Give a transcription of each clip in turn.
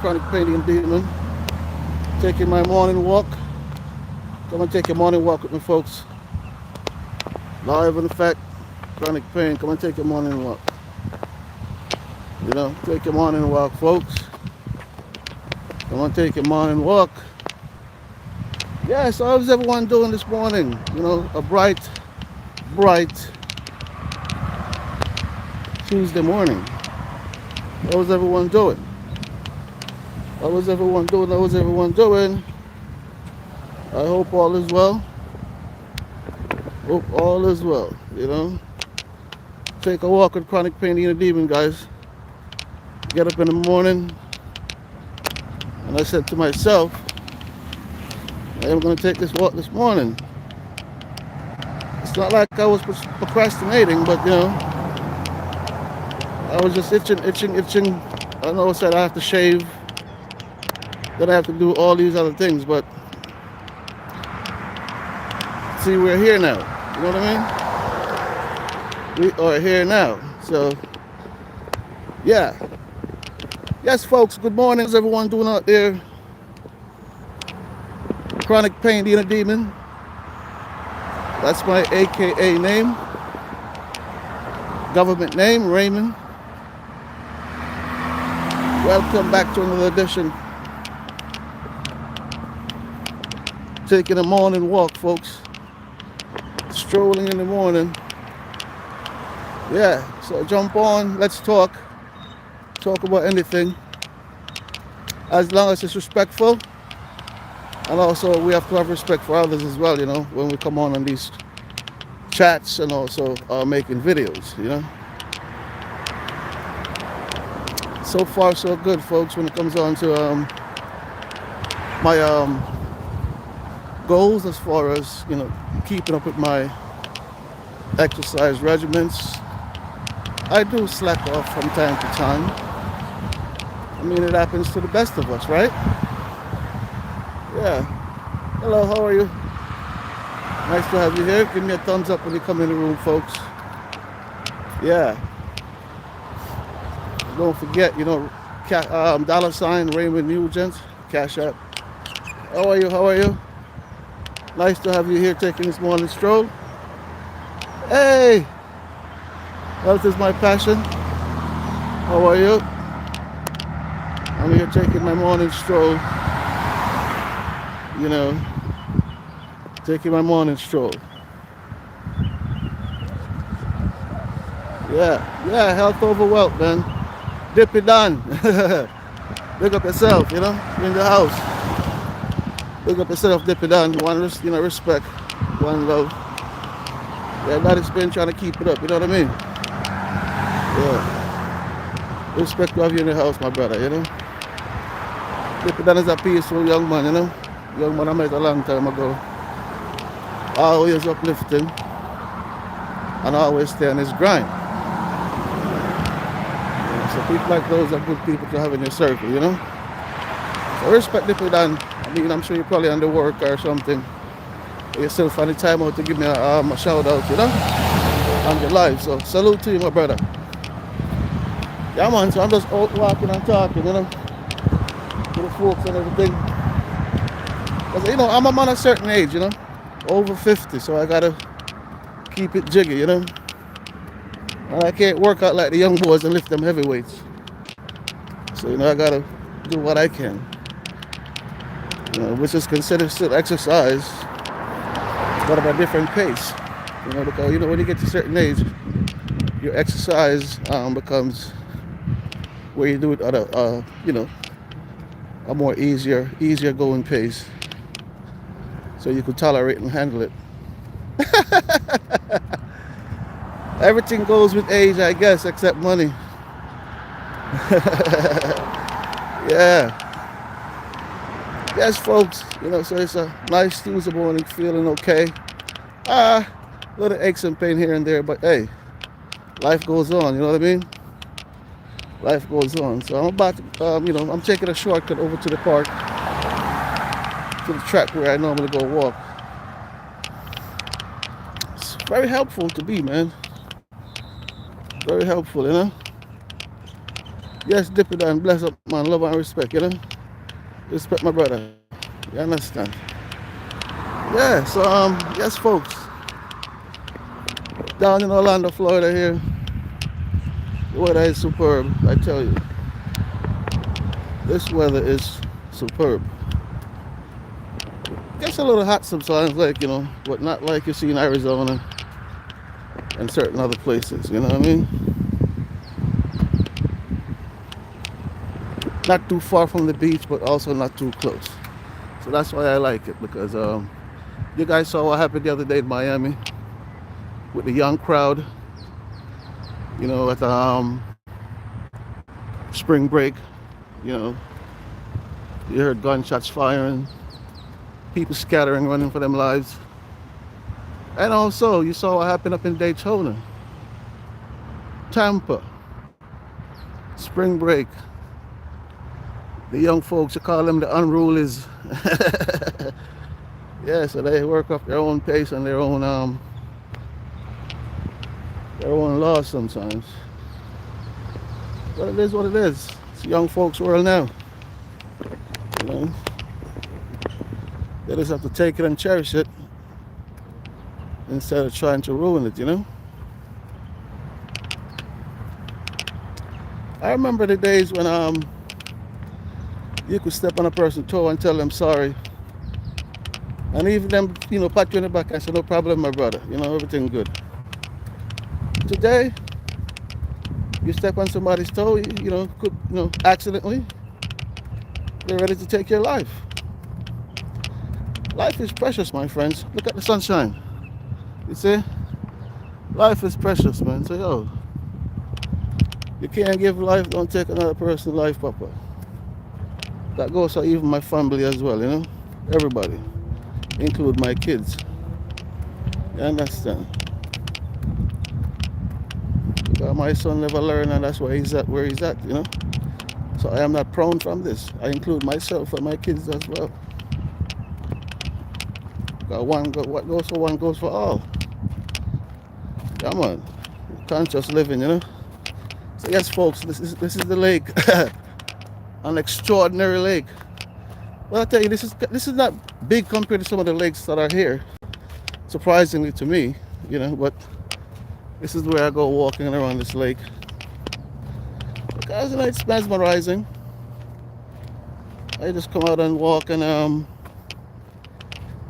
Chronic Pain Demon. Taking my morning walk. Come and take your morning walk with me, folks. Live in effect. Chronic Pain. Come and take your morning walk. Take your morning walk, folks. Come and take your morning walk. Yeah, so how's everyone doing this morning? A bright Tuesday morning. How's everyone doing? How's everyone doing? How's everyone doing? I hope all is well. Hope all is well. Take a walk with Chronic Pain Demon, guys. Get up in the morning, and I said to myself, I am going to take this walk this morning. It's not like I was procrastinating, but I was just itching. I know I said I have to shave, then I have to do all these other things, but see, we're here now. You know what I mean? We are here now. So, yeah. Yes, folks, good morning. How's everyone doing out there? Chronic Pain Demon. That's my AKA name. Government name, Raymond. Welcome back to another edition. Taking a morning walk, folks. Strolling in the morning. Yeah, so jump on, let's talk. Talk about anything. As long as it's respectful. And also we have to have respect for others as well, when we come on these chats and also making videos, So far so good, folks, when it comes on to my goals as far as, keeping up with my exercise regimens. I do slack off from time to time. I mean, it happens to the best of us, right? Yeah. Hello, how are you? Nice to have you here. Give me a thumbs up when you come in the room, folks. Yeah. Don't forget, $ Raymond Nugent, Cash App. How are you? How are you? Nice to have you here taking this morning stroll. Hey! Health is my passion. How are you? I'm here taking my morning stroll. Taking my morning stroll. Yeah, health over wealth, man. Dip it down. Big up yourself, in the house. Big up yourself, dip it down. One, respect, one love. Yeah, everybody's been trying to keep it up, you know what I mean? Yeah. Respect to have you in the house, my brother, Dip it down is a peaceful young man, Young man I met a long time ago. Always uplifting. And always stay on his grind. So people like those are good people to have in your circle, So respect Dip it down. I mean, I'm sure you're probably under work or something. You still find the time out to give me a shout out, on your life. So salute to you, my brother. Yeah, man, so I'm just out walking and talking, to the folks and everything. Because, I'm a man of a certain age, over 50, so I gotta keep it jiggy, And I can't work out like the young boys and lift them heavyweights. So, I gotta do what I can, which is considered still exercise, but at a different pace, because, when you get to a certain age, your exercise becomes where you do it at a more easier going pace, so you could tolerate and handle it. Everything goes with age, I guess, except money. Yeah. Yes, folks. So it's a nice Tuesday morning, feeling okay. A little aches and pain here and there, but hey, life goes on. You know what I mean? Life goes on. So I'm about to, I'm taking a shortcut over to the park, to the track where I normally go walk. It's very helpful to be, man. Very helpful, Yes, dip it down, bless up, man, love and respect, you know? Respect my brother. You understand? Yeah, so yes folks, down in Orlando, Florida here, the weather is superb, I tell you. This weather is superb. Gets a little hot sometimes, like, but not like you see in Arizona and certain other places, you know what I mean? Not too far from the beach, but also not too close. So that's why I like it, because you guys saw what happened the other day in Miami with the young crowd, at spring break. You know, you heard gunshots firing, people scattering, running for their lives. And also, you saw what happened up in Daytona, Tampa, spring break. The young folks, you call them the unrulies. Yeah, so they work up their own pace and their own laws sometimes. But it is what it is. It's a young folks' world now. You know, they just have to take it and cherish it instead of trying to ruin it. You know. I remember the days when you could step on a person's toe and tell them sorry, and even them pat you on the back and say no problem, my brother. Everything good. Today, you step on somebody's toe, could accidentally, they're ready to take your life. Life is precious, my friends. Look at the sunshine. You see, life is precious, man. So you can't give life, don't take another person's life, Papa. That goes for even my family as well, everybody, include my kids. You understand? Because my son never learned, and that's where he's at, So I am not prone from this. I include myself and my kids as well. What goes for one goes for all. Come on, conscious living, So yes, folks, this is the lake, an extraordinary lake. Well, I tell you, this is not big compared to some of the lakes that are here. Surprisingly to me, but this is where I go walking around this lake. Because it's mesmerizing. I just come out and walk and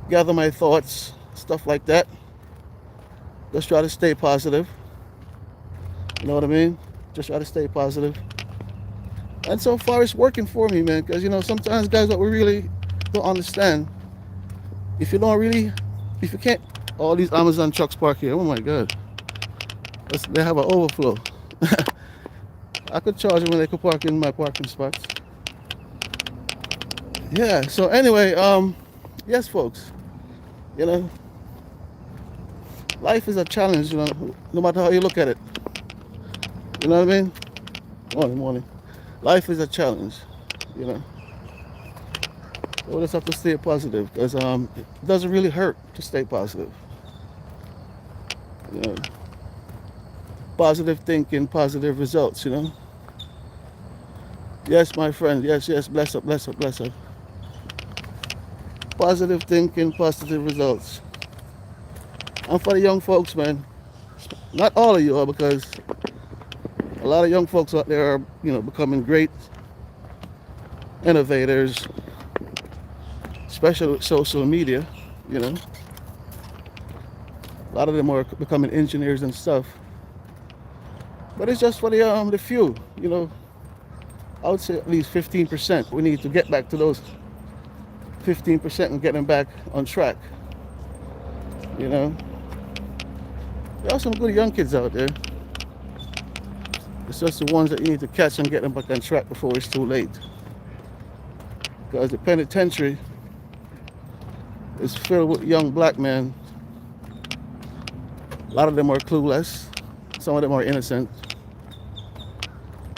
gather my thoughts, stuff like that. Just try to stay positive. You know what I mean? Just try to stay positive. And so far it's working for me, man. Because, sometimes, guys, what we really don't understand, if you can't, all these Amazon trucks park here, oh my God. They have an overflow. I could charge them when they could park in my parking spots. Yeah, so anyway, yes, folks, life is a challenge, no matter how you look at it. You know what I mean? Morning. Life is a challenge, So we just have to stay positive, because it doesn't really hurt to stay positive. Positive thinking, positive results, Yes, my friend, yes, bless up, bless up, bless up. Positive thinking, positive results. And for the young folks, man, not all of you are, because a lot of young folks out there are, becoming great innovators, especially with social media, A lot of them are becoming engineers and stuff. But it's just for the few, I would say at least 15%. We need to get back to those 15% and get them back on track. There are some good young kids out there. It's just the ones that you need to catch and get them back on track before it's too late. Because the penitentiary is filled with young black men. A lot of them are clueless. Some of them are innocent.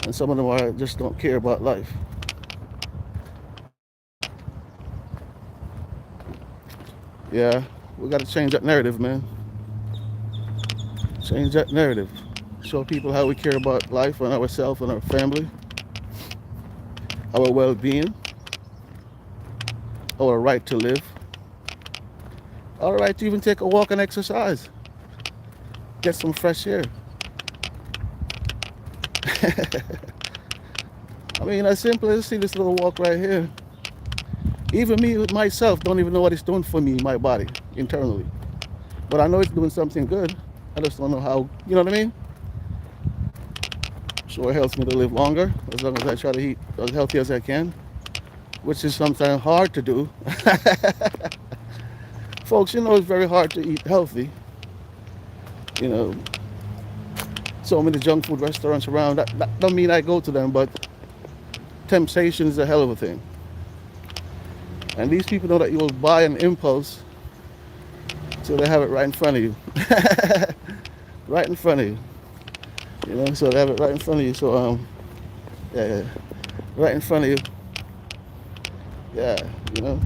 And some of them just don't care about life. Yeah, we got to change that narrative, man. Change that narrative. Show people how we care about life and ourselves and our family. our well-being, our right to live, our right to even take a walk and exercise, get some fresh air. I mean, as simple as see this little walk right here. Even me myself don't even know what it's doing for me, my body, internally. But I know it's doing something good. I just don't know how, you know what I mean? So it helps me to live longer, as long as I try to eat as healthy as I can, which is sometimes hard to do. Folks, you know it's very hard to eat healthy. You know, so many junk food restaurants around. That don't mean I go to them, but temptation is a hell of a thing. And these people know that you will buy an impulse, so they have it right in front of you. Right in front of you. You know, so they have it right in front of you. So, yeah, right in front of you. Yeah, you know.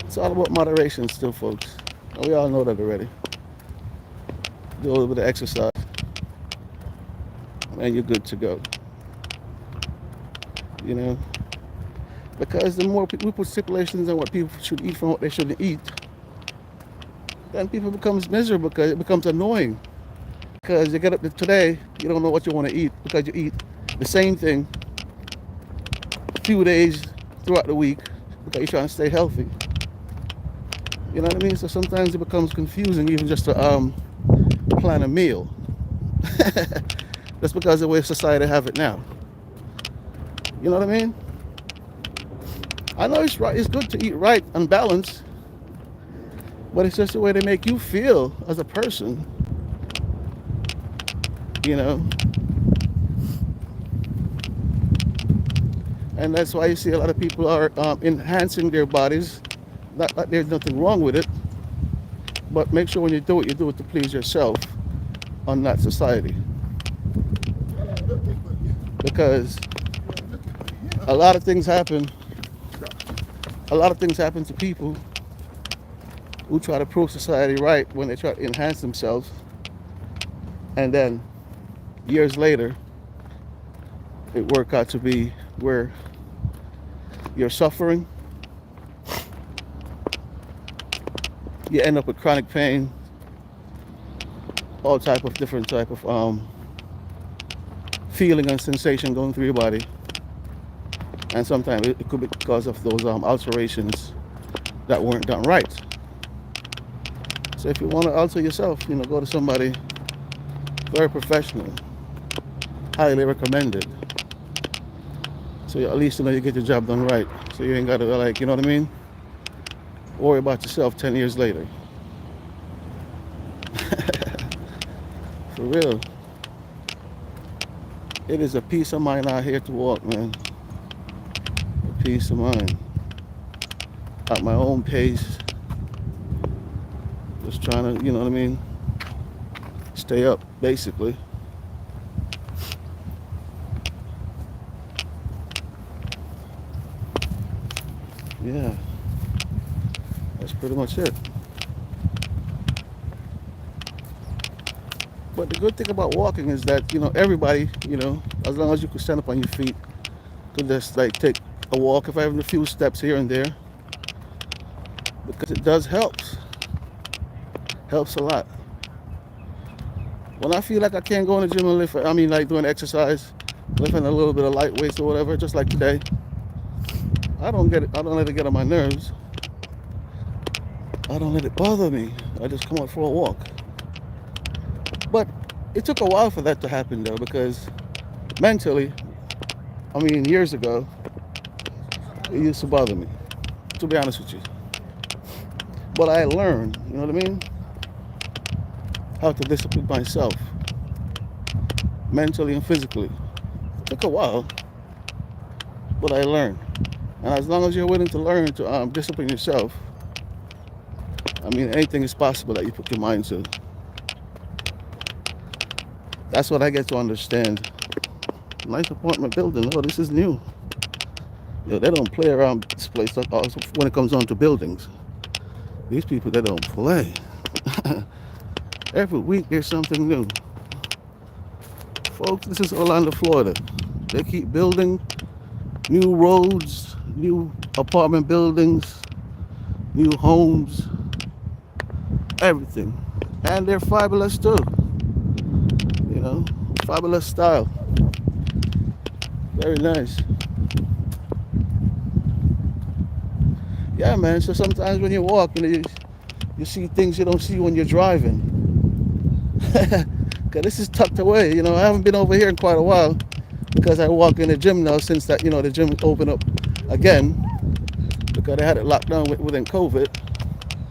It's all about moderation still, folks. And we all know that already. Do a little bit of exercise, and you're good to go. You know, because the more we put stipulations on what people should eat from what they shouldn't eat, then people becomes miserable because it becomes annoying. Because you get up today, you don't know what you want to eat because you eat the same thing a few days throughout the week because you're trying to stay healthy. You know what I mean? So sometimes it becomes confusing even just to plan a meal. That's because of the way society have it now. You know what I mean? I know it's right. It's good to eat right and balanced, but it's just the way they make you feel as a person. You know, and that's why you see a lot of people are enhancing their bodies. Not that there's nothing wrong with it, but make sure when you do it to please yourself, on not society. Because a lot of things happen. A lot of things happen to people who try to prove society right when they try to enhance themselves, and then years later, it work out to be where you're suffering. You end up with chronic pain, all type of different type of feeling and sensation going through your body, and sometimes it could be because of those alterations that weren't done right. So if you want to alter yourself, you know, go to somebody very professional, highly recommended. So at least you know you get your job done right. So you ain't got to like, you know what I mean? Worry about yourself 10 years later. For real. It is a peace of mind out here to walk, man. A peace of mind. At my own pace. Just trying to, you know what I mean? Stay up, basically. Yeah. That's pretty much it. But the good thing about walking is that, you know, everybody, you know, as long as you can stand up on your feet, could just like take a walk if I have a few steps here and there. Because it does helps. Helps a lot. When I feel like I can't go in the gym and lift, I mean like doing exercise, lifting a little bit of light weights or whatever, just like today, I don't let it get on my nerves. I don't let it bother me. I just come out for a walk. But it took a while for that to happen though, because mentally, I mean years ago, it used to bother me, to be honest with you. But I learned, you know what I mean? How to discipline myself, mentally and physically. It took a while, but I learned. And as long as you're willing to learn to discipline yourself, I mean, anything is possible that you put your mind to. That's what I get to understand. Nice apartment building. Oh, this is new. Yo, they don't play around this place when it comes on to buildings. These people, they don't play. Every week there's something new. Folks, this is Orlando, Florida. They keep building New roads, new apartment buildings, new homes, everything. And they're fabulous too, you know, fabulous style. Very nice. Yeah, man. So sometimes when you walk, you see things you don't see when you're driving. Cause this is tucked away. I haven't been over here in quite a while because I walk in the gym now since that the gym opened up again because they had it locked down within COVID.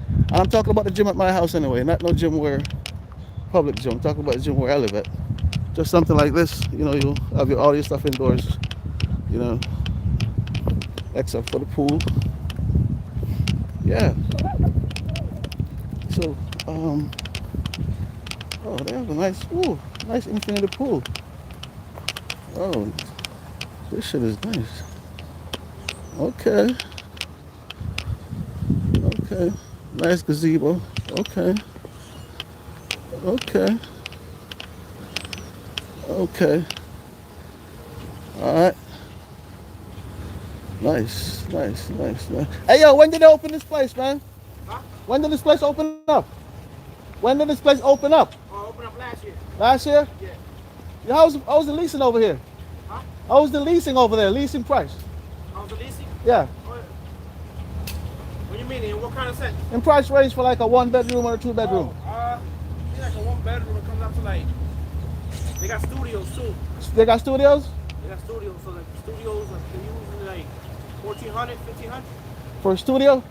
And I'm talking about the gym at my house anyway, not no gym where public gym. I'm talking about the gym where I live at. Just something like this. You have all your stuff indoors. You know, except for the pool. Yeah. So, oh, they have a nice infinity pool. Oh, this shit is nice. Okay, okay. Nice gazebo. Okay, okay, okay. All right. Nice. Hey, yo, when did they open this place, man? Huh? When did this place open up? When did this place open up? Oh, opened up last year. Last year? Yeah. Yeah, how's the leasing over here? Huh? How's the leasing over there? Leasing price? How's the leasing? Yeah. Oh, what do you mean? In what kind of sense? In price range for like a 1 bedroom or a 2 bedroom? It's like a 1 bedroom. It comes up to like. They got studios too. They got studios? They got studios. So like studios, like, they usually like 1,400, 1,500. For a studio?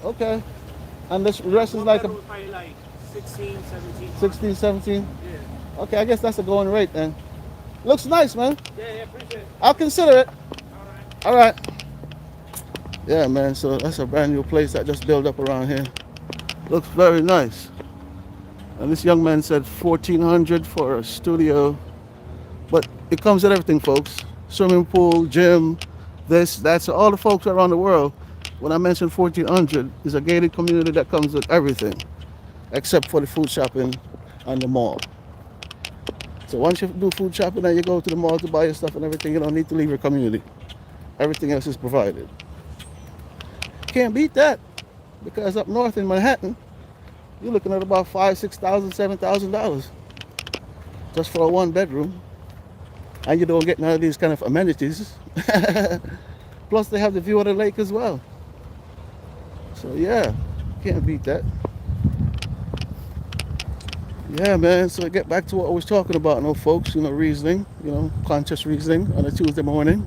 Okay. And this rest is One like bedroom a is probably like 16, 17. 16, 17? Yeah. Okay, I guess that's a going rate then. Looks nice, man. Yeah, appreciate it. I'll consider it. All right. All right. Yeah, man. So that's a brand new place that just built up around here. Looks very nice. And this young man said 1,400 for a studio, but it comes with everything, folks. Swimming pool, gym, this, that's all the folks around the world. When I mentioned 1,400, is a gated community that comes with everything, except for the food shopping and the mall. So once you do food shopping and you go to the mall to buy your stuff and everything, you don't need to leave your community. Everything else is provided. Can't beat that, because up north in Manhattan, you're looking at about $5,000, $6,000, $7,000 just for a 1 bedroom, and you don't get none of these kind of amenities. Plus, they have the view of the lake as well. So yeah, can't beat that. Yeah, man. So get back to what I was talking about, folks. Reasoning. Conscious reasoning on a Tuesday morning.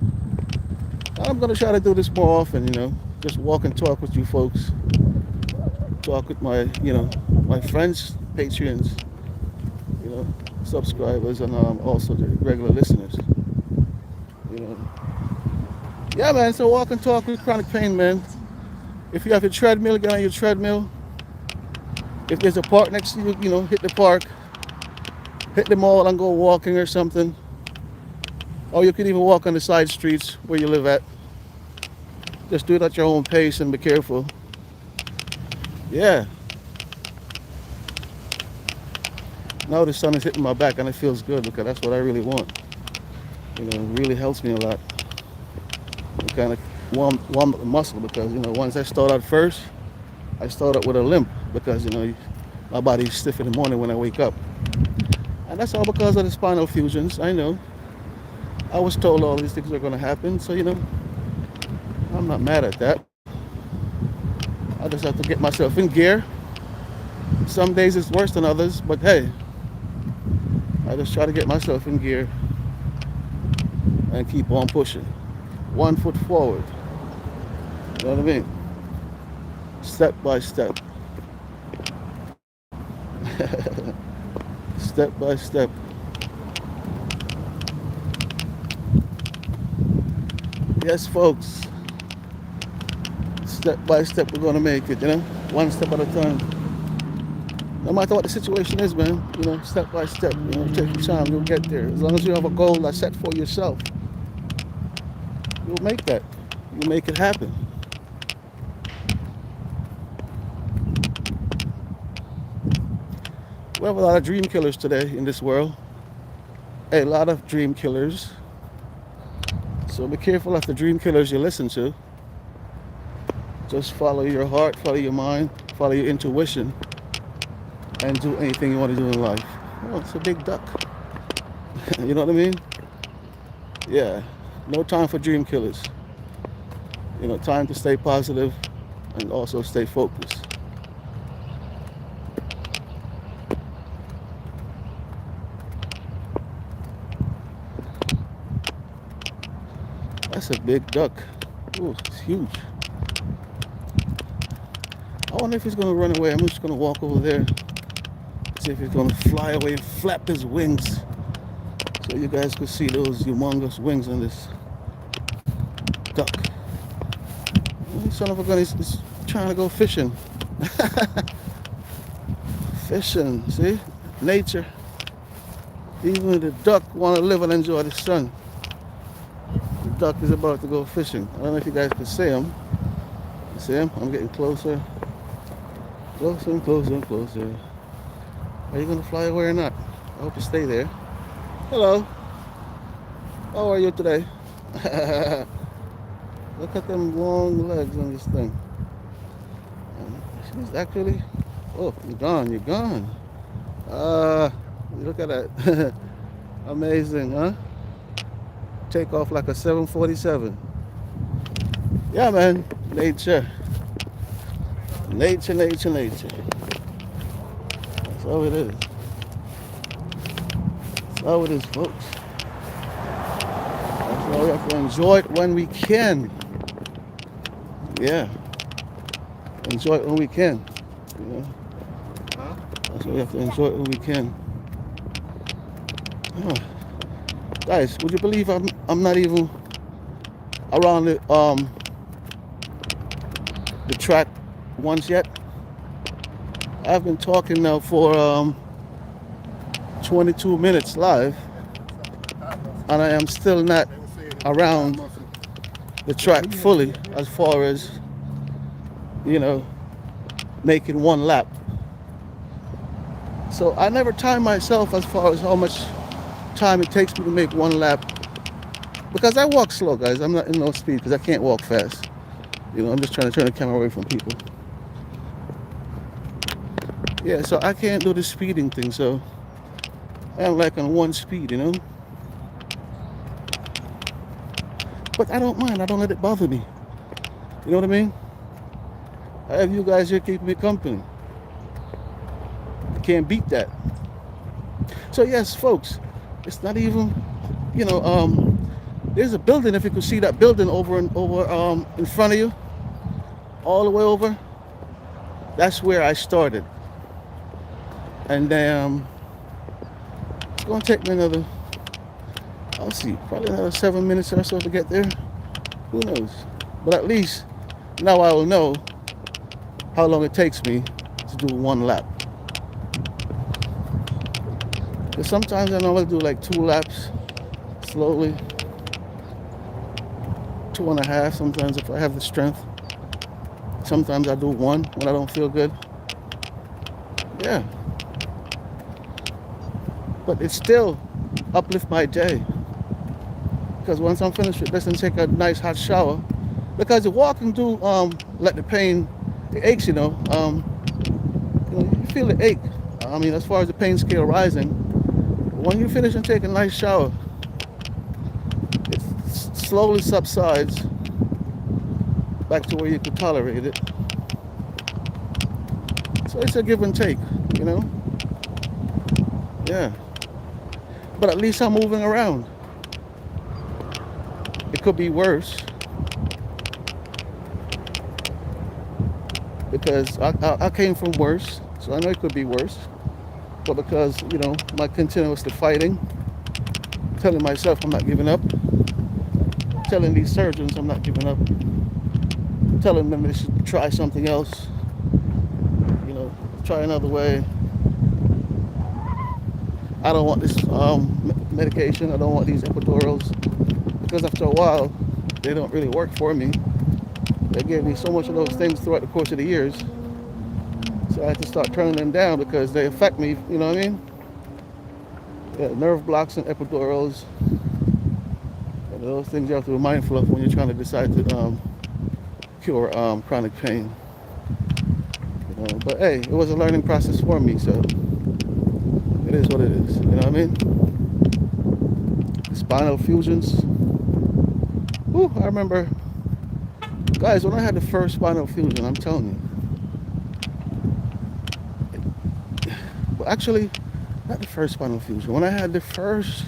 I'm gonna try to do this more often. Just walk and talk with you folks. Talk with my friends, patrons, subscribers, and also the regular listeners. You know. Yeah, man. So walk and talk with chronic pain, man. If you have your treadmill, get on your treadmill. If there's a park next to you, hit the park. Hit the mall and go walking or something. Or you can even walk on the side streets where you live at. Just do it at your own pace and be careful. Yeah. Now the sun is hitting my back and it feels good because that's what I really want. It really helps me a lot. It kind of warm up the muscle because, once I start out first, I start out with a limp because, my body's stiff in the morning when I wake up. And that's all because of the spinal fusions. I know. I was told all these things are going to happen. So, I'm not mad at that. I just have to get myself in gear. Some days it's worse than others, but hey, I just try to get myself in gear and keep on pushing. 1 foot forward. You know what I mean? Step by step. Step by step. Yes, folks. Step by step, we're going to make it, one step at a time. No matter what the situation is, man, step by step, take your time, you'll get there. As long as you have a goal that's set for yourself, you'll make that. You'll make it happen. We have a lot of dream killers today in this world. A lot of dream killers. So be careful of the dream killers you listen to. Just follow your heart, follow your mind, follow your intuition, and do anything you want to do in life. Oh, it's a big duck. You know what I mean? Yeah. No time for dream killers. You know, time to stay positive and also stay focused. That's a big duck. Ooh, it's huge. I wonder if he's gonna run away. I'm just gonna walk over there, see if he's gonna fly away and flap his wings, so you guys could see those humongous wings on this duck. This son of a gun is trying to go fishing. Fishing, see? Nature. Even the duck want to live and enjoy the sun. The duck is about to go fishing. I don't know if you guys can see him. You see him? I'm getting closer. Closer and closer and closer. Are you going to fly away or not? I hope you stay there. Hello. How are you today? Look at them long legs on this thing. She's actually... Oh, you're gone. You're gone. Look at that. Amazing, huh? Take off like a 747. Yeah, man. Nature. Nature, nature, nature. That's how it is. That's how it is, folks. That's why we have to enjoy it when we can. Yeah. Enjoy it when we can. You know? That's why we have to enjoy it when we can. Oh. Guys, would you believe I'm not even around the track once yet? I've been talking now for 22 minutes live, and I am still not around the track fully as far as, you know, making one lap. So I never time myself as far as how much time it takes me to make one lap, because I walk slow, guys. I'm not in no speed because I can't walk fast. You know, I'm just trying to turn the camera away from people. Yeah, so I can't do the speeding thing, so I'm like on one speed, you know. But I don't mind. I don't let it bother me. You know what I mean? I have you guys here keeping me company. I can't beat that. So yes, folks, it's not even, you know, there's a building. If you could see that building over in front of you, all the way over, that's where I started. And it's gonna take me another, I'll see, probably another 7 minutes or so to get there. Who knows? But at least now I will know how long it takes me to do one lap. Because sometimes I normally do like 2 laps slowly, 2.5 sometimes if I have the strength. Sometimes I do 1 when I don't feel good. Yeah. But it still uplift my day. Because once I'm finished with this and take a nice hot shower, because the walking do let the pain, the aches, you know, you feel the ache. I mean, as far as the pain scale rising, when you finish and take a nice shower, it slowly subsides back to where you could tolerate it. So it's a give and take, you know? Yeah. But at least I'm moving around. It could be worse. Because I came from worse, so I know it could be worse. But because, you know, my continuously fighting, telling myself I'm not giving up, telling these surgeons I'm not giving up, telling them they should try something else, you know, try another way. I don't want this medication, I don't want these epidurals, because after a while, they don't really work for me. They gave me so much of those things throughout the course of the years. So I had to start turning them down because they affect me, you know what I mean? Yeah, nerve blocks and epidurals. And Those things you have to be mindful of when you're trying to decide to cure chronic pain. But hey, it was a learning process for me, so it is what it is. You know what I mean? Spinal fusions. Ooh, I remember, guys, when I had the first spinal fusion, I'm telling you. But actually, not the first spinal fusion. When I had the first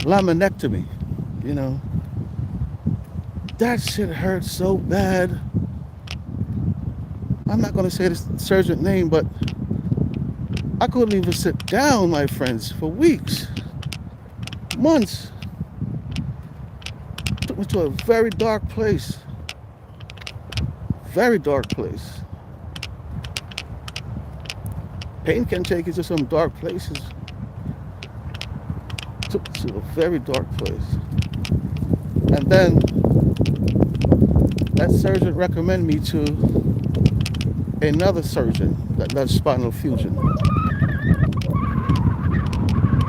laminectomy, you know, that shit hurt so bad. I'm not gonna say the surgeon's name, but I couldn't even sit down, my friends, for weeks, months. Took me to a very dark place. Very dark place. Pain can take you to some dark places. Took me to a very dark place. And then that surgeon recommended me to another surgeon that does spinal fusion.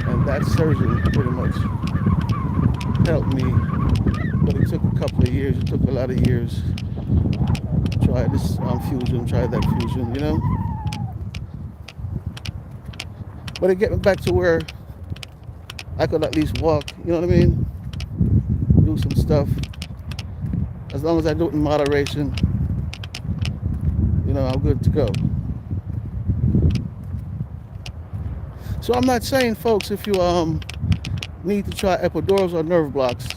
And that surgeon pretty much helped me. But it took a couple of years. It took a lot of years. Try this fusion, try that fusion, you know? But it get me back to where I could at least walk, you know what I mean? Do some stuff. As long as I do it in moderation, you know, I'm good to go. So I'm not saying, folks, if you need to try epidurals or nerve blocks,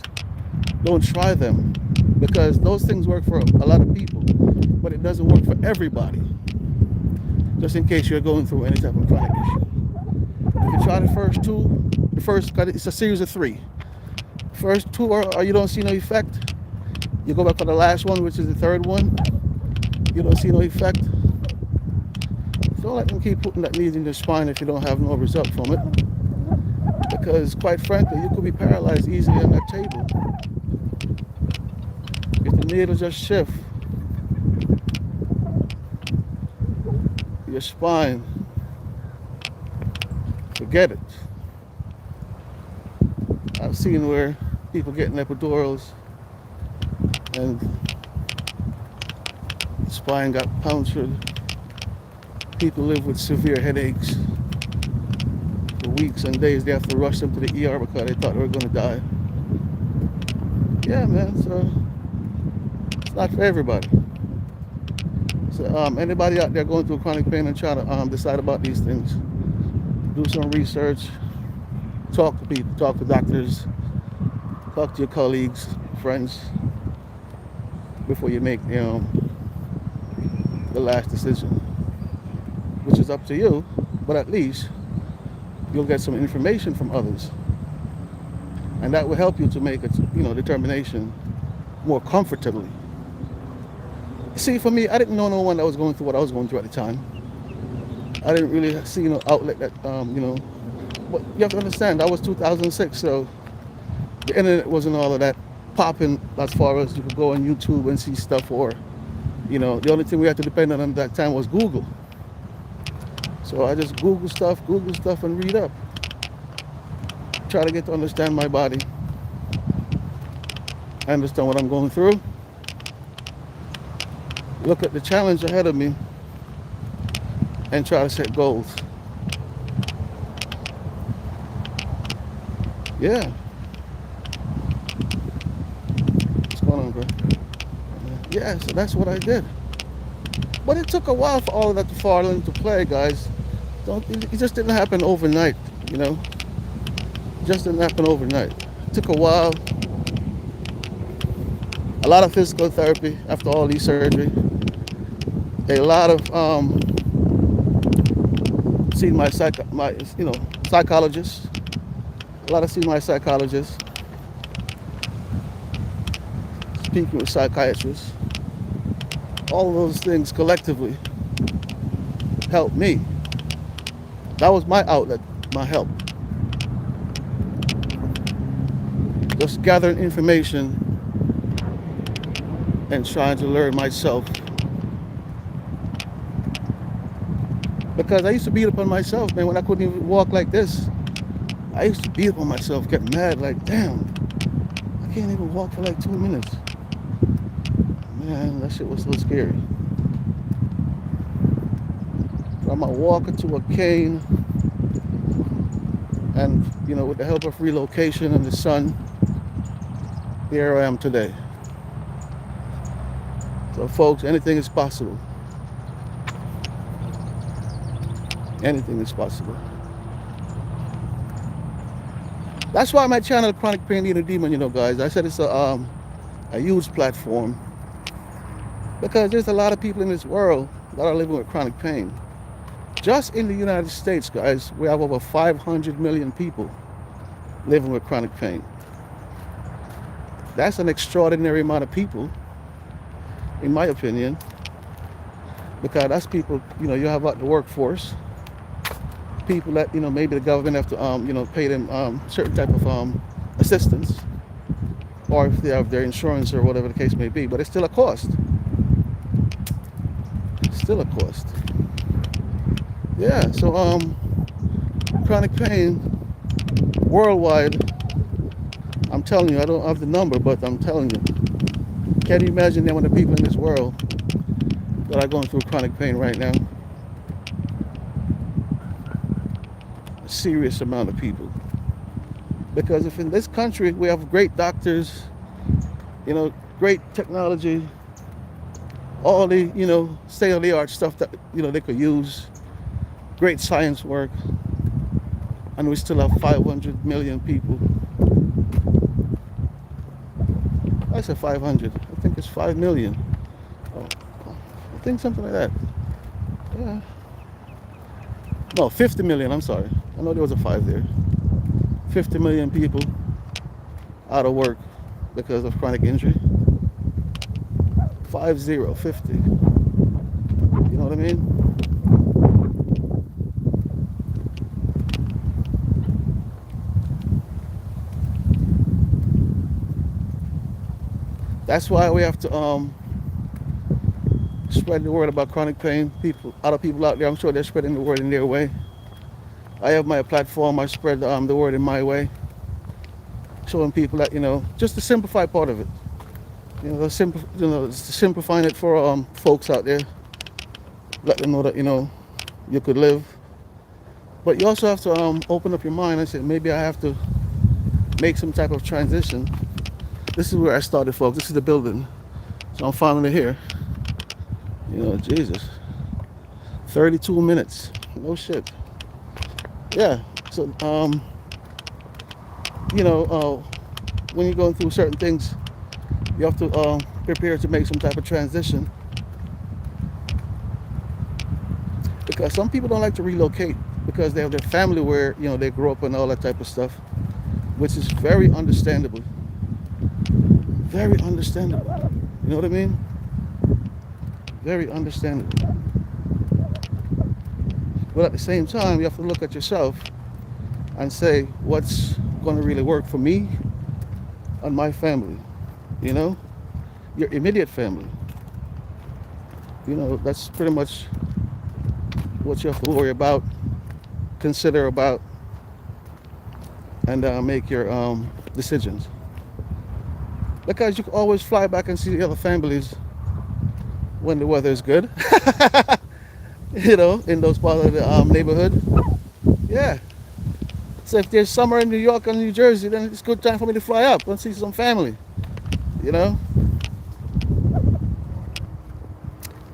don't try them, because those things work for a lot of people, but it doesn't work for everybody. Just in case you're going through any type of chronic issue. If you try the first two, it's a series of 3. First 2 or you don't see no effect, you go back for the last one, which is the 3rd one. You don't see no effect. Don't let them keep putting that needle in your spine if you don't have no result from it. Because quite frankly, you could be paralyzed easily on that table. If the needle just shift, your spine, forget it. I've seen where people getting epidurals and the spine got punctured. People live with severe headaches for weeks and days. They have to rush them to the ER because they thought they were going to die. Yeah, man, so it's not for everybody. So anybody out there going through chronic pain and trying to decide about these things, do some research, talk to people, talk to doctors, talk to your colleagues, friends, before you make the last decision, which is up to you, but at least you'll get some information from others, and that will help you to make a determination more comfortably. See, for me, I didn't know no one that was going through what I was going through at the time. I didn't really see no outlet that but you have to understand, that was 2006, so the internet wasn't all of that popping as far as you could go on YouTube and see stuff, or the only thing we had to depend on at that time was Google. So I just Google stuff and read up. Try to get to understand my body. I understand what I'm going through. Look at the challenge ahead of me and try to set goals. Yeah. What's going on, bro? Yeah, so that's what I did. But it took a while for all of that to fall into play, guys. It just didn't happen overnight, It just didn't happen overnight. It took a while. A lot of physical therapy after all these surgery. A lot of seeing my psychologist. A lot of seeing my psychologist. Speaking with psychiatrists. All of those things collectively helped me. That was my outlet, my help. Just gathering information and trying to learn myself. Because I used to beat up on myself, man, when I couldn't even walk like this. I used to beat up on myself, get mad, like, damn. can't even walk for like 2 minutes. Man, that shit was so scary. From a walker to a cane, and with the help of relocation and the sun, here I am today. So, folks, anything is possible. Anything is possible. That's why my channel, Chronic Pain Eater Demon, guys. I said it's a huge platform because there's a lot of people in this world that are living with chronic pain. Just in the United States, guys, we have over 500 million people living with chronic pain. That's an extraordinary amount of people, in my opinion, because that's people, you have out the workforce, people that, maybe the government have to, pay them certain type of assistance, or if they have their insurance or whatever the case may be, but it's still a cost. It's still a cost. Yeah, so chronic pain worldwide, I'm telling you, I don't have the number, but I'm telling you, can you imagine the amount of people in this world that are going through chronic pain right now? A serious amount of people. Because if in this country we have great doctors, great technology, all the, state-of-the-art stuff that, they could use, great science work, and we still have 500 million people. I said 500. I think it's 5 million. Oh, I think something like that. Yeah. No, 50 million. I'm sorry. I know there was a 5 there. 50 million people out of work because of chronic injury. 50. You know what I mean? That's why we have to spread the word about chronic pain. Other people out there, I'm sure they're spreading the word in their way. I have my platform. I spread the word in my way, showing people that just the simplified part of it. Simplifying it for folks out there. Let them know that you could live, but you also have to open up your mind and say maybe I have to make some type of transition. This is where I started, folks. This is the building. So I'm finally here. Jesus. 32 minutes. No shit. Yeah. So, when you're going through certain things, you have to prepare to make some type of transition. Because some people don't like to relocate because they have their family where, they grew up and all that type of stuff, which is very understandable. Very understandable. You know what I mean? Very understandable. But at the same time, you have to look at yourself and say, what's going to really work for me and my family? Your immediate family. That's pretty much what you have to worry about, consider about, and make your decisions. Because you can always fly back and see the other families when the weather is good. In those parts of the neighborhood. Yeah. So if there's summer in New York and New Jersey, then it's a good time for me to fly up and see some family.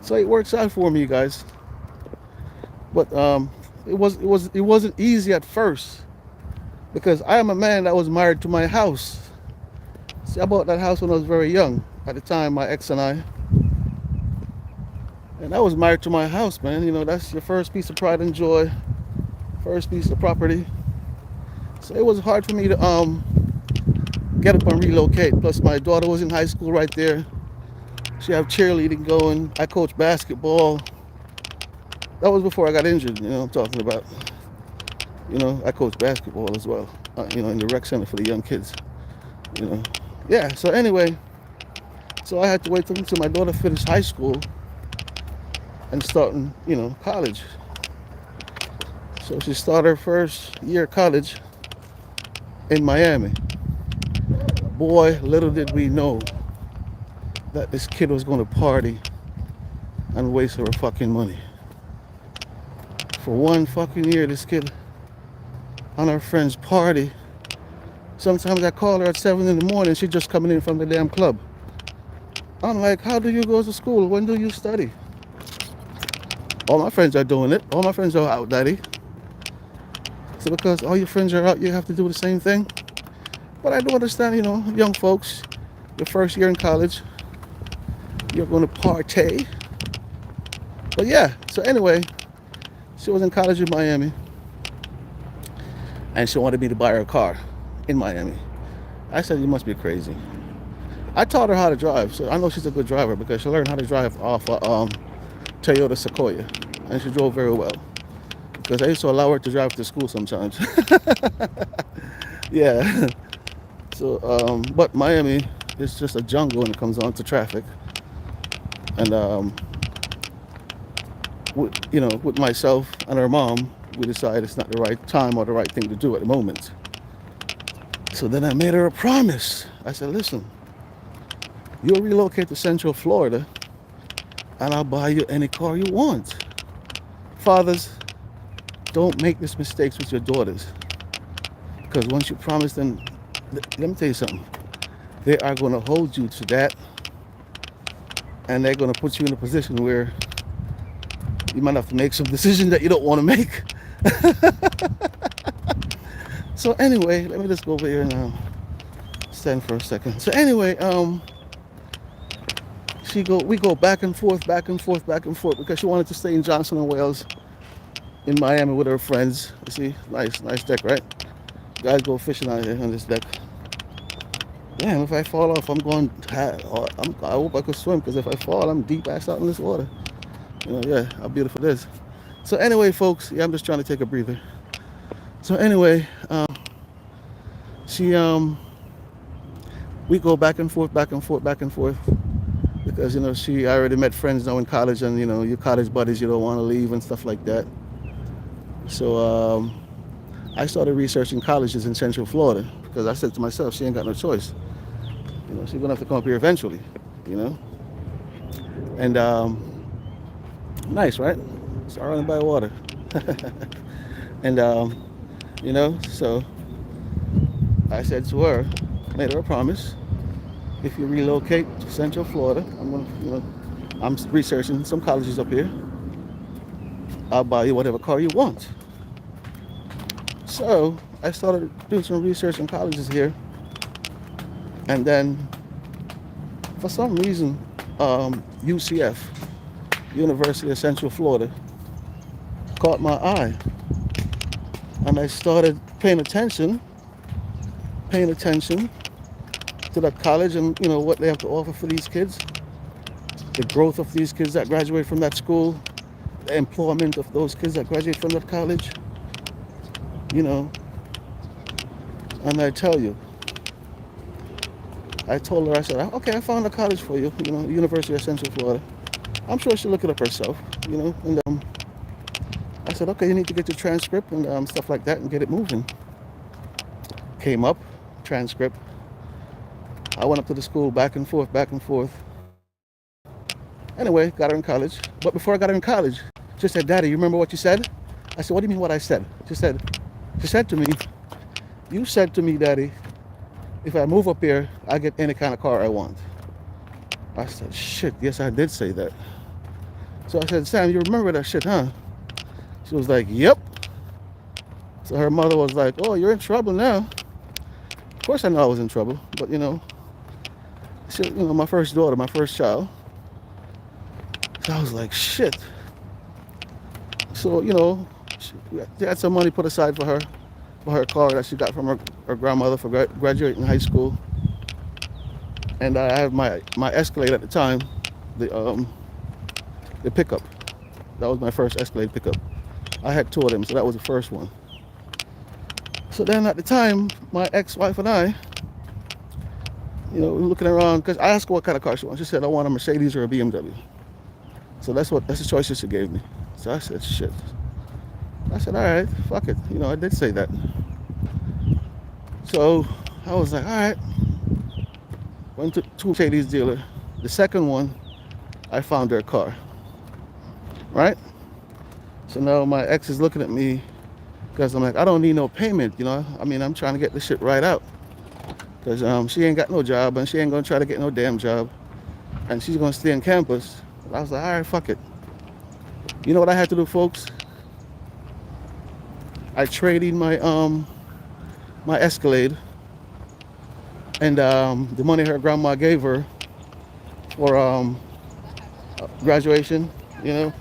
So it works out for me, guys. But it wasn't easy at first because I am a man that was married to my house. See, I bought that house when I was very young. At the time, my ex and I. And I was married to my house, man. That's your first piece of pride and joy. First piece of property. So it was hard for me to get up and relocate. Plus, my daughter was in high school right there. She had cheerleading going. I coached basketball. That was before I got injured, I'm talking about. I coached basketball as well, in the rec center for the young kids. Yeah, so anyway, so I had to wait until my daughter finished high school and starting, college. So she started her first year of college in Miami. Boy, little did we know that this kid was going to party and waste her fucking money. For one fucking year, this kid on her friend's party. Sometimes I call her at 7 in the morning, she's just coming in from the damn club. I'm like, how do you go to school? When do you study? All my friends are doing it. All my friends are out, daddy. So because all your friends are out, you have to do the same thing? But I do understand, young folks, your first year in college, you're going to partay. But yeah, so anyway, she was in college in Miami. And she wanted me to buy her a car in Miami. I said, you must be crazy. I taught her how to drive, so I know she's a good driver because she learned how to drive off a Toyota Sequoia. And she drove very well. Because I used to allow her to drive to school sometimes. Yeah. So, but Miami is just a jungle when it comes on to traffic. And, with myself and her mom, we decided it's not the right time or the right thing to do at the moment. So then I made her a promise. I said, listen, you'll relocate to Central Florida and I'll buy you any car you want. Fathers, don't make these mistakes with your daughters. Because once you promise them, let me tell you something. They are going to hold you to that. And they're going to put you in a position where you might have to make some decisions that you don't want to make. So anyway, let me just go over here and stand for a second. So anyway, we go back and forth because she wanted to stay in Johnson and Wales in Miami with her friends. You see, nice deck, right? Guys go fishing out here on this deck. Damn, if I fall off, I hope I could swim because if I fall, I'm deep ass out in this water. Yeah, how beautiful it is. So anyway, folks, yeah, I'm just trying to take a breather. So anyway, we go back and forth because she already met friends now in college, and your college buddies, you don't want to leave and stuff like that. So I started researching colleges in Central Florida because I said to myself, she ain't got no choice. She's gonna have to come up here eventually. And nice, right? Surrounded by water. And so I said to her, made her a promise. If you relocate to Central Florida, I'm researching some colleges up here. I'll buy you whatever car you want. So I started doing some research on colleges here. And then for some reason, UCF, University of Central Florida, caught my eye. And I started paying attention to the college and what they have to offer for these kids, the growth of these kids that graduate from that school, the employment of those kids that graduate from that college, and I tell you, I told her, I said, okay, I found a college for you, University of Central Florida. I'm sure she'll look it up herself, and I said, okay, you need to get your transcript and stuff like that and get it moving. Came up, transcript. I went up to the school, back and forth. Anyway, got her in college. But before I got her in college, she said, Daddy, you remember what you said? I said, what do you mean what I said? She said to me, you said to me, Daddy, if I move up here, I get any kind of car I want. I said, shit, yes, I did say that. So I said, Sam, you remember that shit, huh? She was like, yep. So her mother was like, oh, you're in trouble now. Of course I know I was in trouble, but my first daughter, my first child. So I was like, shit. So, she had some money put aside for her car that she got from her grandmother for graduating high school. And I had my Escalade at the time, the pickup. That was my first Escalade pickup. I had two of them, so that was the first one. So then at the time, my ex-wife and I, we were looking around, because I asked her what kind of car she wanted. She said, I want a Mercedes or a BMW. So that's the choices she gave me. So I said, shit. I said, all right, fuck it. I did say that. So I was like, all right. Went to two Mercedes dealer. The second one, I found their car. Right? So now my ex is looking at me because I'm like, I don't need no payment, you know. I mean, I'm trying to get this shit right out. Because she ain't got no job and she ain't going to try to get no damn job. And she's going to stay on campus. I was like, all right, fuck it. You know what I had to do, folks? I traded my Escalade and the money her grandma gave her for graduation, you know,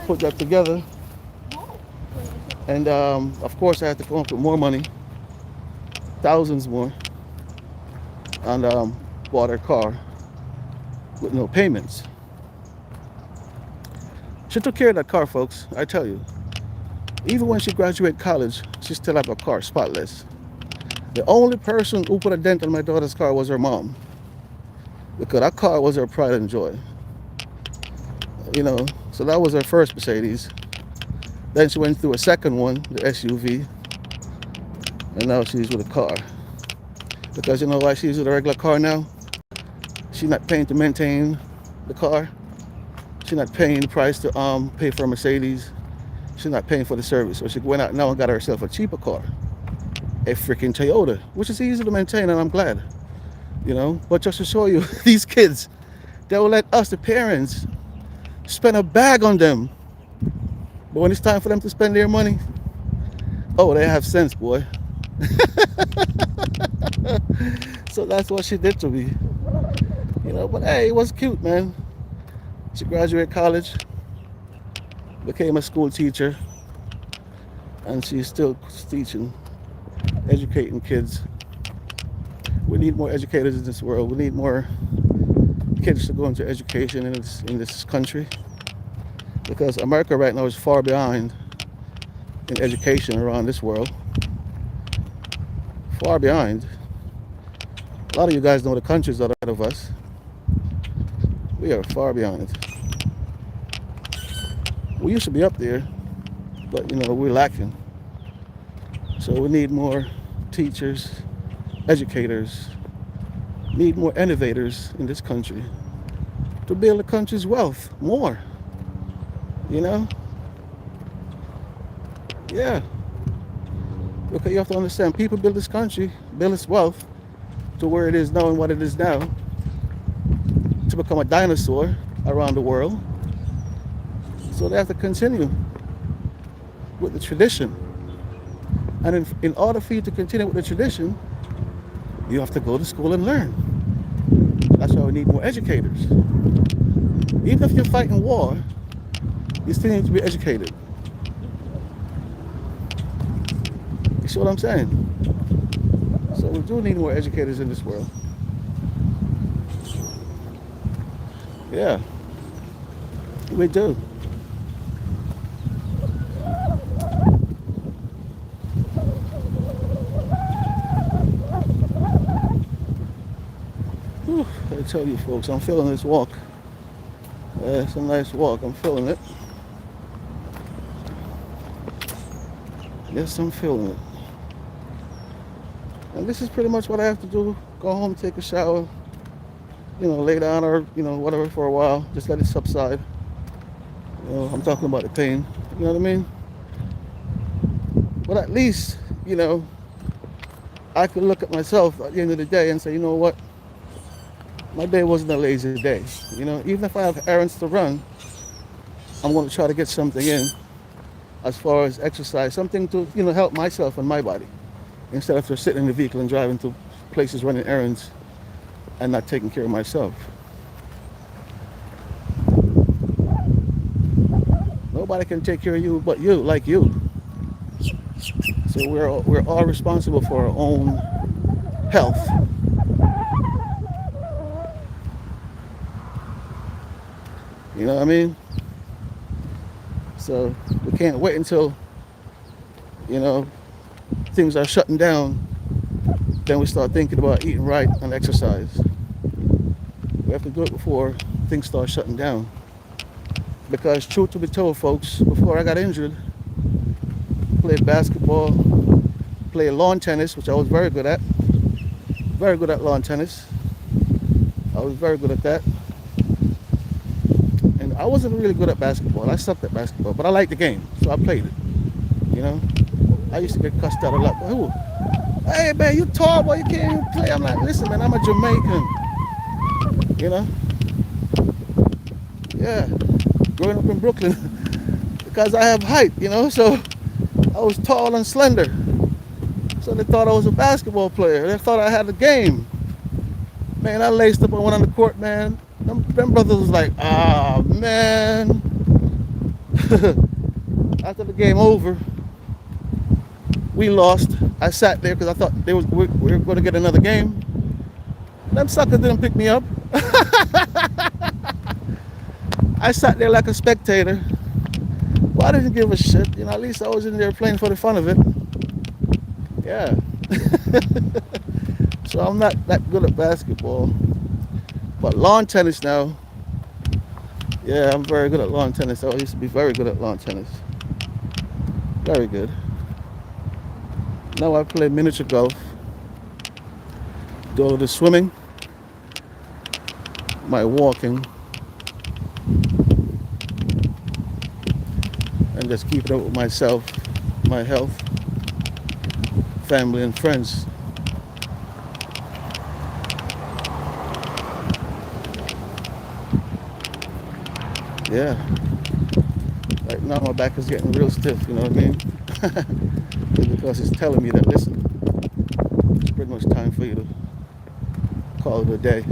put that together. And of course, I had to come up with more money, thousands more, and bought her car with no payments. She took care of that car, folks. I tell you. Even when she graduated college, she still had a car spotless. The only person who put a dent on my daughter's car was her mom, because that car was her pride and joy. You know, so that was her first Mercedes. Then she went through a second one, the SUV, and now she's with a car. Because you know why she's with a regular car now? She's not paying to maintain the car. She's not paying the price to pay for a Mercedes. She's not paying for the service. So she went out now and got herself a cheaper car. A freaking Toyota, which is easy to maintain, and I'm glad. You know, but just to show you, these kids, they will let us, the parents, spend a bag on them. But when it's time for them to spend their money, oh, they have sense, boy. So that's what she did to me. You know, but hey, it was cute, man. She graduated college, became a school teacher, and she's still teaching, educating kids. We need more educators in this world. We need more kids to go into education in this country, because America right now is far behind in education around this world. Far behind. A lot of you guys know the countries that are ahead of us. We are far behind. We used to be up there, but you know, we're lacking. So we need more teachers, educators, need more innovators in this country to build the country's wealth more. You know? Yeah. Because you have to understand, people build this country, build its wealth to where it is now and what it is now, to become a dinosaur around the world. So they have to continue with the tradition. And in order for you to continue with the tradition, you have to go to school and learn. That's why we need more educators. Even if you're fighting war, you still need to be educated. You see what I'm saying? So we do need more educators in this world. Yeah, we do. Whew, I tell you folks, I'm feeling this walk. It's a nice walk, I'm feeling it. Yes, I'm feeling it. And this is pretty much what I have to do. Go home, take a shower, you know, lay down or, you know, whatever for a while. Just let it subside. You know, I'm talking about the pain. You know what I mean? But at least, you know, I could look at myself at the end of the day and say, you know what? My day wasn't a lazy day. You know, even if I have errands to run, I'm going to try to get something in as far as exercise, something to, you know, help myself and my body, instead of just sitting in the vehicle and driving to places running errands and not taking care of myself. Nobody can take care of you but you, like you. So we're all responsible for our own health. You know what I mean? So we can't wait until, you know, things are shutting down, then we start thinking about eating right and exercise. We have to do it before things start shutting down. Because truth to be told, folks, before I got injured, played basketball, played lawn tennis, which I was very good at. Very good at lawn tennis. I was very good at that. And I wasn't really good at basketball. I sucked at basketball, but I liked the game, so I played it. You know, I used to get cussed out a lot. Who? Hey man, you tall boy, you can't even play. I'm like, listen man, I'm a Jamaican. You know, yeah, growing up in Brooklyn because I have height. You know, so I was tall and slender. So they thought I was a basketball player. They thought I had a game. Man, I laced up and went on the court, man. Them brothers was like, ah, man. After the game over, we lost. I sat there because I thought we were going to get another game. Them suckers didn't pick me up. I sat there like a spectator. Well, I didn't give a shit. You know, at least I was in there playing for the fun of it. Yeah. So I'm not that good at basketball. But lawn tennis now, yeah, I'm very good at lawn tennis. I used to be very good at lawn tennis. Very good. Now I play miniature golf, do a little swimming, my walking, and just keep it up with myself, my health, family and friends. Yeah. Right now my back is getting real stiff, you know what I mean? Because it's telling me that, listen, it's pretty much time for you to call it a day.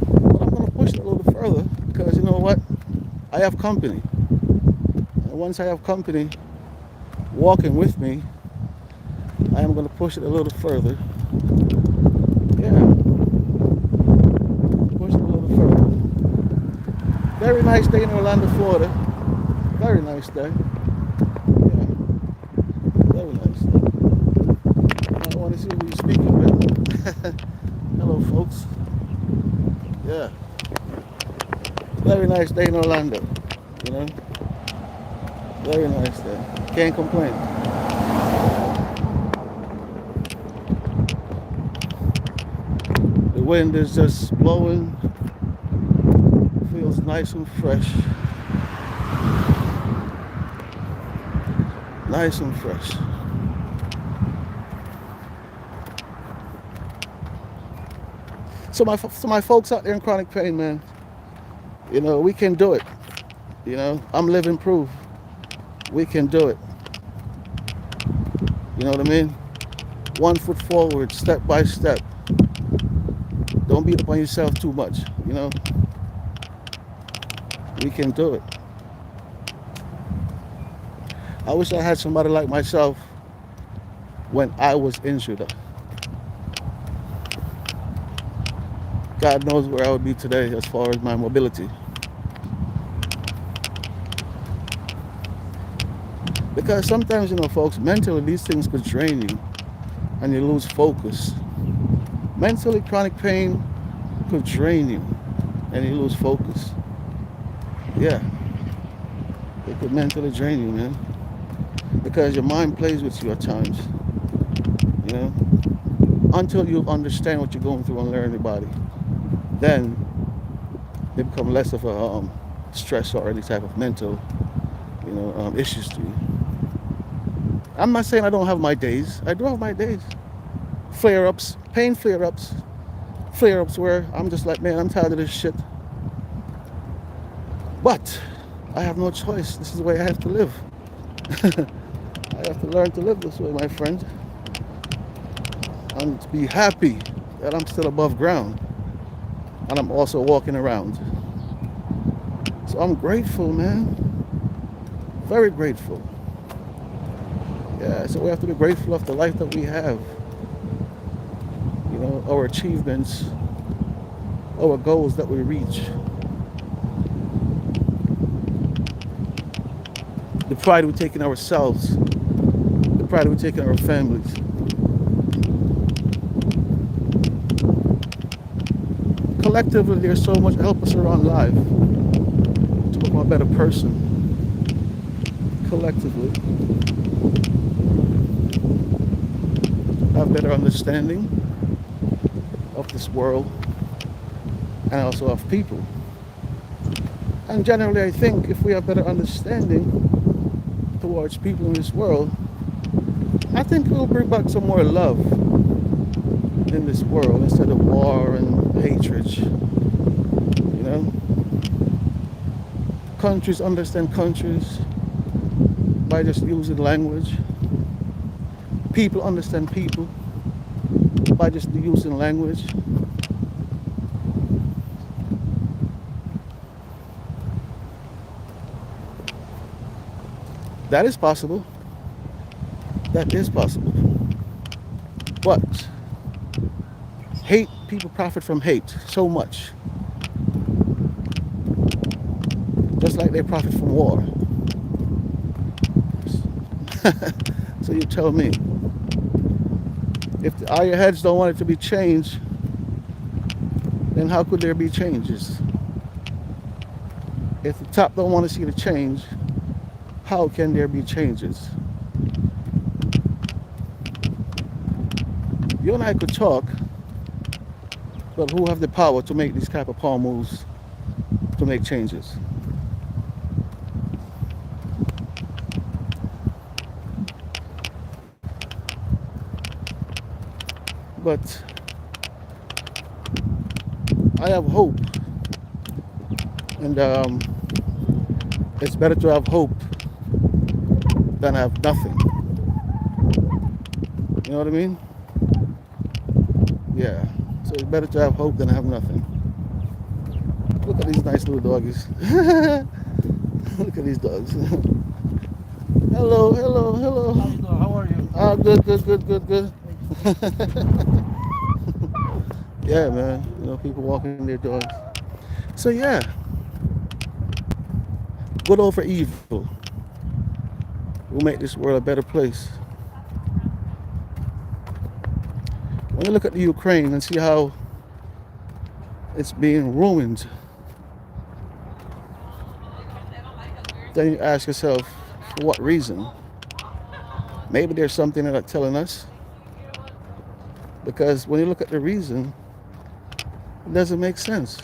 But I'm going to push it a little further because you know what? I have company. And once I have company walking with me, I am going to push it a little further. Yeah. Push it a little further. Very nice day in Orlando, Florida. Very nice day. Yeah. Very nice day. I want to see who you're speaking with. Hello, folks. Yeah. Very nice day in Orlando. You know? Very nice day. Can't complain. The wind is just blowing. Feels nice and fresh. Nice and fresh. So my folks out there in chronic pain, man, you know, we can do it. You know, I'm living proof. We can do it. You know what I mean? 1 foot forward, step by step. Don't beat up on yourself too much, you know? We can do it. I wish I had somebody like myself when I was injured. God knows where I would be today as far as my mobility. Because sometimes, you know, folks, mentally these things could drain you and you lose focus. Mentally, chronic pain could drain you and you lose focus. Yeah. It could mentally drain you, man. Because your mind plays with you at times. You know? Until you understand what you're going through and learn about it. Then they become less of a stress or any type of mental, you know, issues to you. I'm not saying I don't have my days. I do have my days. Flare-ups, pain flare-ups. Flare-ups where I'm just like, man, I'm tired of this shit. But I have no choice. This is the way I have to live. I have to learn to live this way, my friend. And to be happy that I'm still above ground. And I'm also walking around. So I'm grateful, man. Very grateful. Yeah, so we have to be grateful of the life that we have. You know, our achievements, our goals that we reach. The pride we take in ourselves. The pride we take in our families. Collectively, there's so much help us around life to become a better person. Collectively, have better understanding of this world, and also of people. And generally, I think if we have better understanding towards people in this world, I think we'll bring back some more love in this world instead of war and hatred. You know, countries understand countries by just using language. People understand people by just using language. That is possible. That is possible. But hate, people profit from hate so much. Just like they profit from war. So you tell me, if the iron heads don't want it to be changed, then how could there be changes? If the top don't want to see the change, how can there be changes? You and I could talk, but who have the power to make these type of power moves to make changes? But I have hope, and it's better to have hope than have nothing. You know what I mean? Yeah. So it's better to have hope than have nothing. Look at these nice little doggies. Look at these dogs. Hello, hello, hello. How you doing? How are you? Good, good, good, good, good. Yeah, man. You know, people walking their dogs. So yeah, good over evil will make this world a better place. When you look at the Ukraine and see how it's being ruined, then you ask yourself, for what reason? Maybe there's something they're not telling us. Because when you look at the reason, it doesn't make sense.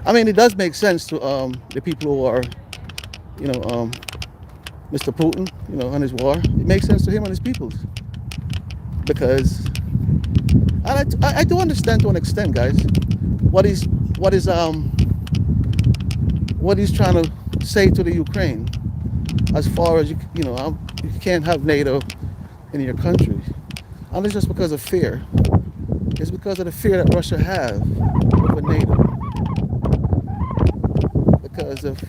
I mean, it does make sense to the people who are, you know, Mr. Putin, you know, on his war. It makes sense to him and his peoples. Because I do understand to an extent, guys, what he's trying to say to the Ukraine, as far as you know, you can't have NATO in your country, and it's just because of fear. It's because of the fear that Russia have over NATO. Because if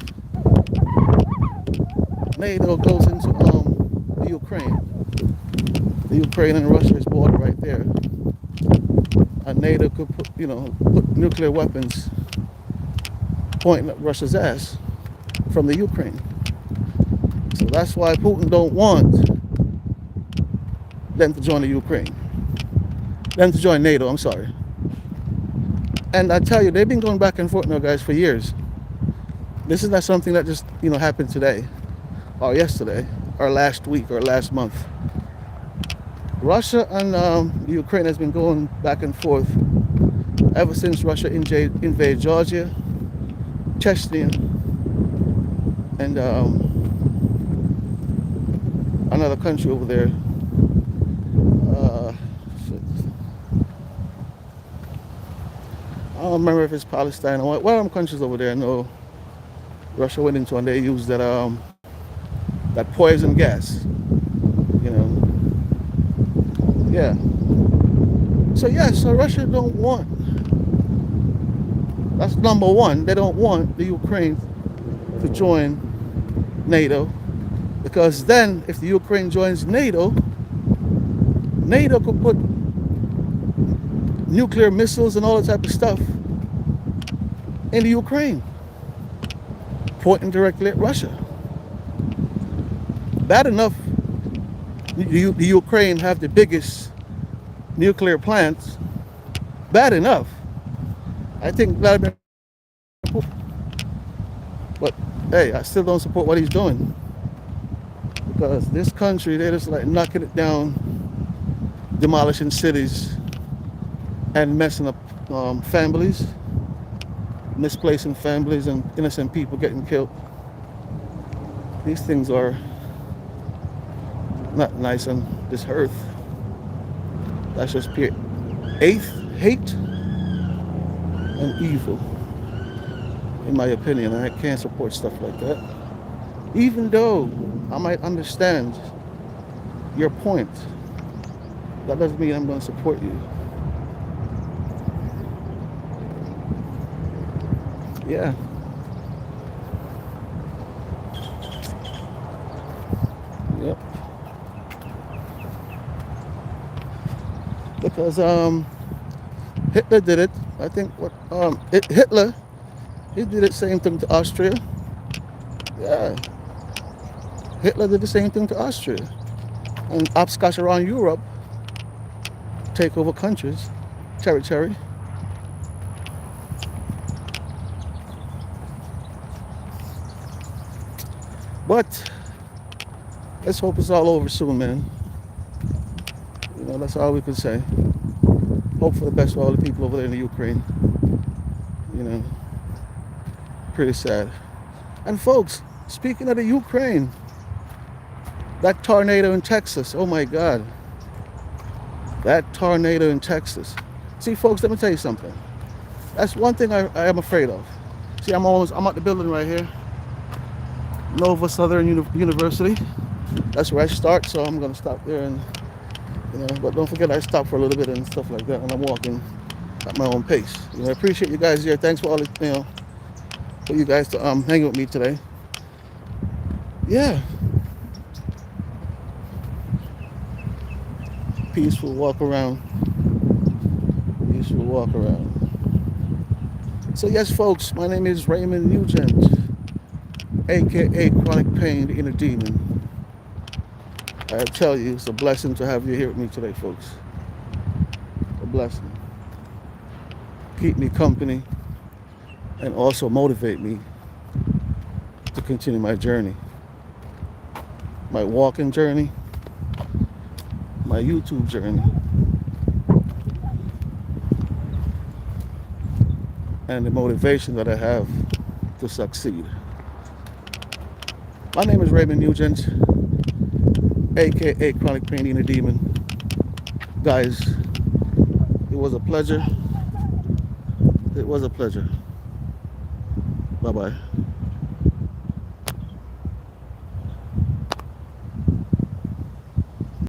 NATO goes into the Ukraine and Russia is border right there, and NATO could put nuclear weapons pointing at Russia's ass from the Ukraine. So that's why Putin don't want them to join the Ukraine. Them to join NATO, I'm sorry. And I tell you, they've been going back and forth now, guys, for years. This is not something that just, happened today, or yesterday, or last week, or last month. Russia and Ukraine has been going back and forth ever since Russia invaded Georgia, Chechnya, and another country over there. I don't remember if it's Palestine or what. Them countries over there. No, Russia went into and they used that poison gas. Yeah. So Russia don't want. That's number one. They don't want the Ukraine to join NATO, because then if the Ukraine joins NATO, NATO could put nuclear missiles and all that type of stuff in the Ukraine, pointing directly at Russia. Bad enough the Ukraine have the biggest nuclear plants. Bad enough. I think Vladimir Putin. But hey, I still don't support what he's doing, because this country, they're just like knocking it down, demolishing cities, and messing up families. misplacing families and innocent people getting killed. These things are not nice on this earth. That's just pure hate and evil, in my opinion. And I can't support stuff like that. Even though I might understand your point, that doesn't mean I'm going to support you. Yeah. Yep. Because Hitler did it. I think Hitler, he did the same thing to Austria. Yeah. Hitler did the same thing to Austria. And upscotch around Europe, take over countries, territory. But let's hope it's all over soon, man. You know, that's all we can say. Hope for the best for all the people over there in the Ukraine. You know, pretty sad. And folks, speaking of the Ukraine, that tornado in Texas, oh my God. That tornado in Texas. See, folks, let me tell you something. That's one thing I am afraid of. See, I'm at the building right here. Nova Southern University. That's where I start, so I'm gonna stop there and, you know, but don't forget I stop for a little bit and stuff like that when I'm walking at my own pace. You know, I appreciate you guys here. Thanks for all the, you know, for you guys to hang with me today. Yeah. Peaceful walk around. Peaceful walk around. So yes, folks, my name is Raymond Nugent, aka Chronic Pain, the Inner Demon. I tell you, it's a blessing to have you here with me today, folks. A blessing. Keep me company and also motivate me to continue my journey. My walking journey, my YouTube journey, and the motivation that I have to succeed. My name is Raymond Nugent, aka Chronic Pain, Inner Demon. Guys, it was a pleasure. It was a pleasure. Bye-bye.